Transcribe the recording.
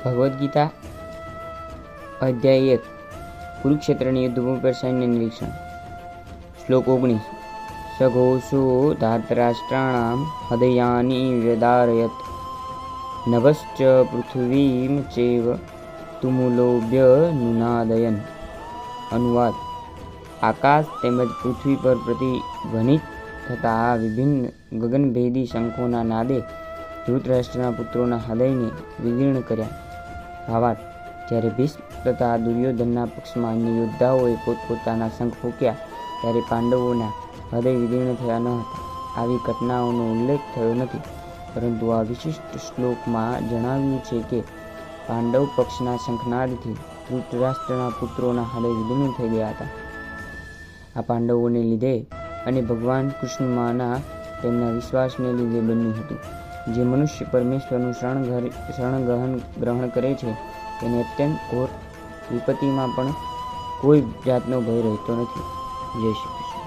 ભગવદ્ ગીતા અધ્યાય 1 કુરુક્ષેત્રની યુદ્ધભૂમિ પર સૈન્ય નિરીક્ષણ. શ્લોક 19. સઘોષો ધાતરાષ્ટ્રાણામ હૃદયાની વ્યદારયત નભશ્ચ પૃથ્વીમ ચેવ તુમુલોભ્ય નુનાદયન. અનુવાદ. આકાશ તેમજ પૃથ્વી પર પ્રતિધ્વનિત થતા આ વિભિન્ન ગગનભેદી શંખોના નાદે ધૃતરાષ્ટ્રના પુત્રોના હૃદયને વિદીર્ણ કર્યા. ભાવાર્થ. જ્યારે ભીષ્મ તથા દુર્યોધનના પક્ષમાં અન્ય યોદ્ધાઓએ પોતપોતાના શંખ ફૂંક્યા ત્યારે પાંડવોના હૃદય વિદીર્ણ થયા ન હતા. આવી ઘટનાઓનો ઉલ્લેખ થયો નથી, પરંતુ આ વિશિષ્ટ શ્લોકમાં જણાવ્યું છે કે પાંડવ પક્ષના શંખનાદથી ધૃતરાષ્ટ્રના પુત્રોના હૃદય વિદીર્ણ થઈ ગયા હતા. આ પાંડવોને લીધે અને ભગવાન કૃષ્ણમાંના તેમના વિશ્વાસને લીધે બન્યું હતું. જે મનુષ્ય પરમેશ્વરનું શરણ ગ્રહણ કરે છે તેને અત્યંત ઘોર વિપત્તિમાં પણ કોઈ જાતનો ભય રહેતો નથી. જય શ્રી કૃષ્ણ.